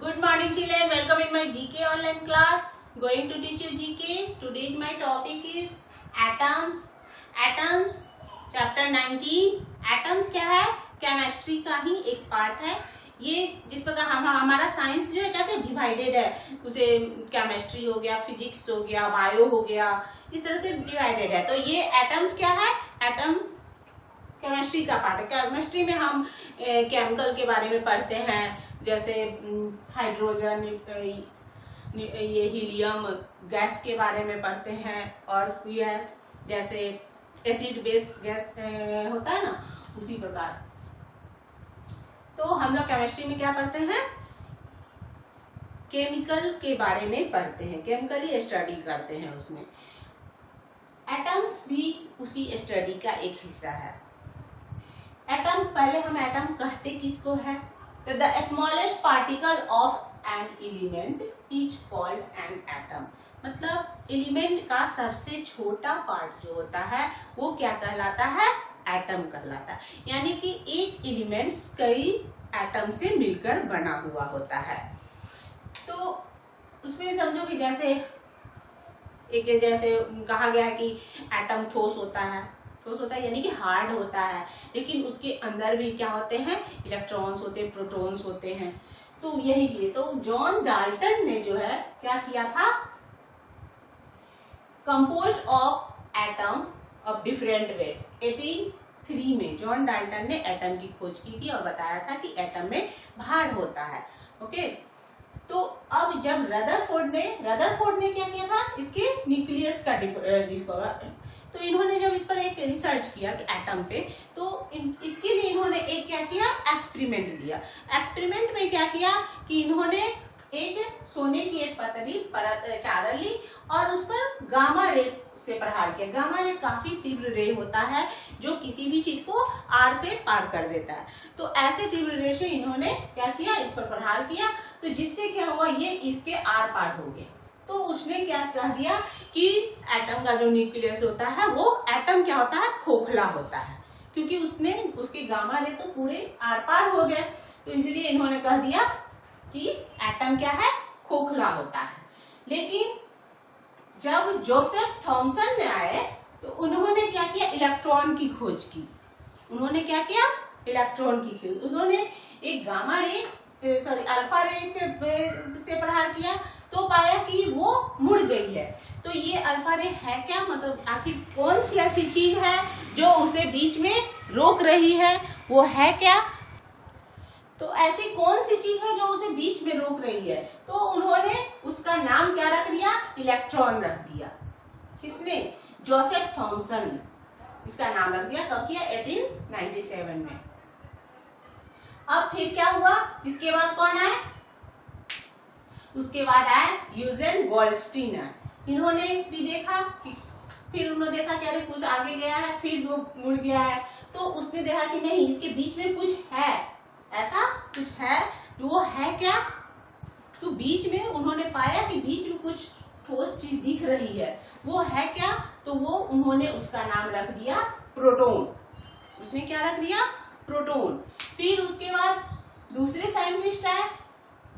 Good morning children, welcome in my GK online class. Going to teach you GK. Today my topic is atoms. Atoms chapter 19. Atoms क्या है? Chemistry का ही एक part है. ये जिस प्रकार हमारा साइंस जो है कैसे डिवाइडेड है, उसे केमिस्ट्री हो गया, फिजिक्स हो गया, बायो हो गया, इस तरह से डिवाइडेड है. तो ये एटम्स क्या है? एटम्स केमिस्ट्री का पार्ट है. केमिस्ट्री में हम केमिकल के बारे में पढ़ते हैं, जैसे हाइड्रोजन, ये हीलियम गैस के बारे में पढ़ते हैं, और ये जैसे एसिड बेस गैस होता है ना, उसी प्रकार. तो हम लोग केमिस्ट्री में क्या पढ़ते हैं? केमिकल के बारे में पढ़ते हैं, केमिकली स्टडी करते हैं. उसमें एटम्स भी उसी स्टडी का एक हिस्सा है. एटम, पहले हम एटम कहते किसको है? तो the smallest particle of an element is called an atom. मतलब एलिमेंट का सबसे छोटा पार्ट जो होता है वो क्या कहलाता है? एटम कहलाता है. यानी कि एक एलिमेंट्स कई एटम से मिलकर बना हुआ होता है. तो उसमें समझो कि जैसे कहा गया है कि एटम ठोस होता है. ठोस होता है यानी कि हार्ड होता है, लेकिन उसके अंदर भी क्या होते हैं? इलेक्ट्रॉन्स होते हैं, प्रोटॉन्स होते हैं. तो यही चीज. तो जॉन डाल्टन ने जो है क्या किया था? Composed of atom of different weight. 1803 में जॉन डाल्टन ने एटम की खोज की थी और बताया था कि एटम में भार होता है. ओके. तो अब जब रदरफोर्ड ने क्या किया था? इसके न्यूक्लियस का डिस्कवर. तो इन्होंने जब इस पर एक रिसर्च किया कि एटम पे, तो इसके लिए इन्होंने एक क्या किया? एक्सपेरिमेंट दिया. एक्सपेरिमेंट में क्या किया कि इन्होंने एक सोने की एक पतली परत चादर ली और उस पर गामा रे से प्रहार किया. गामा रे काफी तीव्र रे होता है जो किसी भी चीज को आर से पार कर देता है. तो ऐसे तीव्र रे से इन्होंने क्या किया? इस पर प्रहार किया. तो जिससे क्या हुआ? ये इसके आर पार हो गए. तो उसने क्या कह दिया कि एटम का जो न्यूक्लियस होता है वो एटम क्या होता है? खोखला होता है, क्योंकि उसके गामा रे तो पूरे आर पार हो गए. तो इसलिए इन्होंने कह दिया कि एटम क्या है? खोखला होता है. लेकिन जब जोसेफ थॉमसन ने आए तो उन्होंने क्या किया? इलेक्ट्रॉन की खोज की. उन्होंने क्या किया? इलेक्ट्रॉन की खोज. उन्होंने एक गामा रे अल्फा रे से प्रहार किया तो पाया कि वो मुड़ गई है. तो ये अल्फा रे है क्या? मतलब आखिर कौन सी ऐसी चीज है जो उसे बीच में रोक रही है? वो है क्या? तो ऐसी कौन सी चीज है जो उसे बीच में रोक रही है? तो उन्होंने उसका नाम क्या रख दिया? इलेक्ट्रॉन रख दिया. किसने? जोसेफ थॉमसन ने इसका नाम रख दिया. कब किया? 1897 में. अब फिर क्या हुआ? इसके बाद कौन आए? उसके बाद आए यूजेन गोल्डस्टीन. इन्होंने भी देखा कि फिर उन्होंने देखा कि अरे कुछ आगे गया है, फिर वो मुड़ गया है. तो उसने देखा कि नहीं, इसके बीच में कुछ है, ऐसा कुछ है. वो है क्या? तो बीच में उन्होंने पाया कि बीच में कुछ ठोस चीज दिख रही है. वो है क्या? तो वो उन्होंने उसका नाम रख दिया प्रोटॉन. उसने क्या रख दिया? प्रोटॉन. फिर उसके बाद दूसरे साइंटिस्ट आए,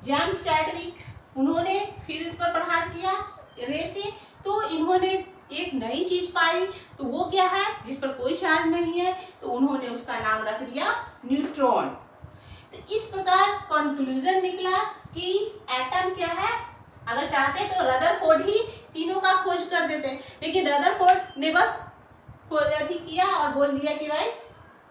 जेम्स चैडविक. उन्होंने फिर इस पर प्रहार किया रे से. तो इन्होंने एक नई चीज पाई. तो वो क्या है? जिस पर कोई चार्ज नहीं है. तो उन्होंने उसका नाम रख दिया न्यूट्रॉन. तो इस प्रकार कंक्लूजन निकला कि एटम क्या है. अगर चाहते तो रदरफोर्ड ही तीनों का खोज कर देते, लेकिन रदरफोर्ड ने बस खोज किया और बोल दिया कि भाई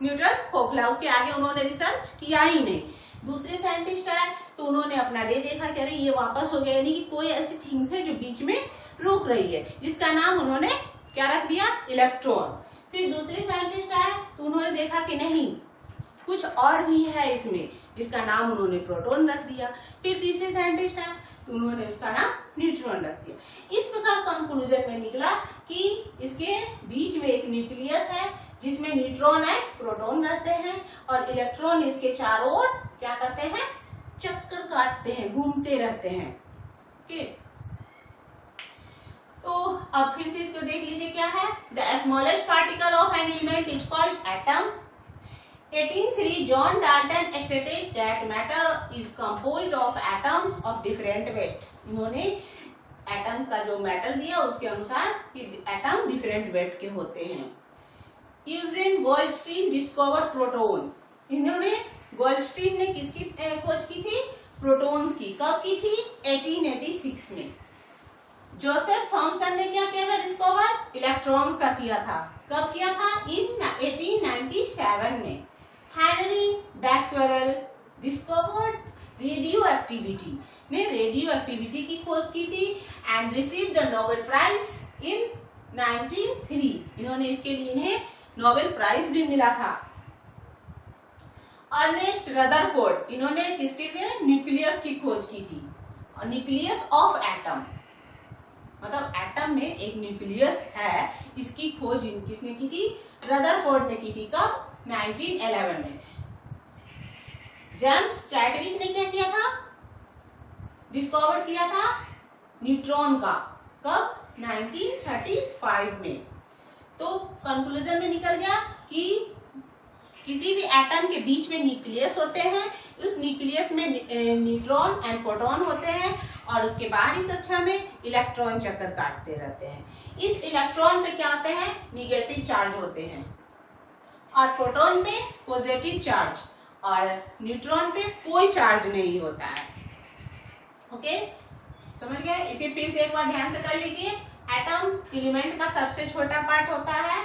न्यूट्रॉन खोखला. उसके आगे उन्होंने रिसर्च किया ही नहीं. दूसरे साइंटिस्ट आए तो उन्होंने अपना रे देखा कि अरे ये वापस हो गया, यानी कि कोई ऐसी थिंग्स है जो बीच में रोक रही है, जिसका नाम उन्होंने क्या रख दिया? इलेक्ट्रॉन. फिर दूसरे साइंटिस्ट आए तो उन्होंने देखा कि नहीं, कुछ और भी है इसमें, जिसका नाम उन्होंने प्रोटॉन रख दिया. फिर तीसरे साइंटिस्ट आए तो उन्होंने उसका नाम न्यूट्रॉन रख दिया. इस प्रकार कंक्लूजन में निकला कि इसके बीच में एक न्यूक्लियस है जिसमें न्यूट्रॉन है, प्रोटॉन रहते हैं, और इलेक्ट्रॉन इसके चारों ओर क्या करते हैं? चक्कर काटते हैं, घूमते रहते हैं. ओके. तो अब फिर से इसको देख लीजिए क्या है? The smallest particle of an element is called atom. 1803 John Dalton stated that matter is composed of atoms of different weight. इन्होंने एटम का जो मैटर दिया उसके अनुसार एटम डिफरेंट वेट के होते हैं। Eugen Goldstein discover proton. इन्होंने गोल्डस्टीन ने किसकी खोज की थी? प्रोटॉन्स की। कब की थी? 1886 में। जोसेफ थॉमसन ने क्या किया था डिस्कवर? इलेक्ट्रॉन्स का किया था। कब किया था? इन 1897 में। Henri Becquerel discovered radioactivity, ने रेडियो एक्टिविटी की खोज की थी and received the Nobel prize in 1903। इन्होंने इसके लिए इन्हें नोबेल प्राइज भी मिला था। अर्नेस्ट रदरफोर्ड, इन्होंने किसके लिए? न्यूक्लियस की खोज की थी। न्यूक्लियस ऑफ एटम, मतलब एटम में एक न्यूक्लियस है, इसकी खोज किसने की थी? रदरफोर्ड ने की थी। कब? 1911 में। जेम्स चैडविक ने क्या किया था? डिस्कवर किया था न्यूट्रॉन का। कब? 1935 में। तो कंक्लूजन में निकल गया कि किसी भी एटम के बीच में न्यूक्लियस होते हैं, उस न्यूक्लियस में न्यूट्रॉन एंड प्रोटॉन होते हैं और उसके बाहरी कक्षा में इलेक्ट्रॉन चक्कर काटते रहते हैं। इस इलेक्ट्रॉन पे क्या होते हैं? निगेटिव चार्ज होते हैं और प्रोटॉन पे पॉजिटिव चार्ज और न्यूट्रॉन पे कोई चार्ज नहीं होता है। ओके, समझ गए? इसे फिर से एक बार ध्यान से कर लीजिए। एटम एलिमेंट का सबसे छोटा पार्ट होता है।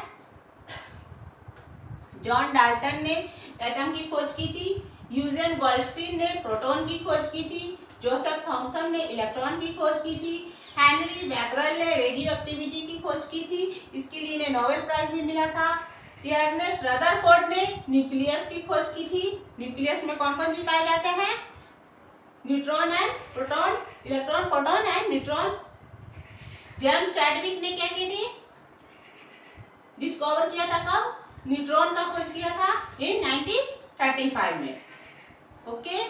जॉन डाल्टन ने एटम की खोज की थी। यूजिन गोल्डस्टीन ने प्रोटॉन की खोज की थी। जोसेफ थॉमसन ने इलेक्ट्रॉन की खोज की थी। हेनरी बैक्वेरेल ने रेडियो एक्टिविटी की खोज की थी, इसके लिए इन्हें नोबेल प्राइज भी मिला था। अर्नेस्ट रदरफोर्ड ने न्यूक्लियस की खोज की थी। न्यूक्लियस में कौन कौन से पाए जाते हैं? Neutron and proton, electron, proton and neutron. James Chadwick ने क्या की थी? डिस्कवर किया था। कब? न्यूट्रॉन का खोज किया था इन 1935 में। ओके।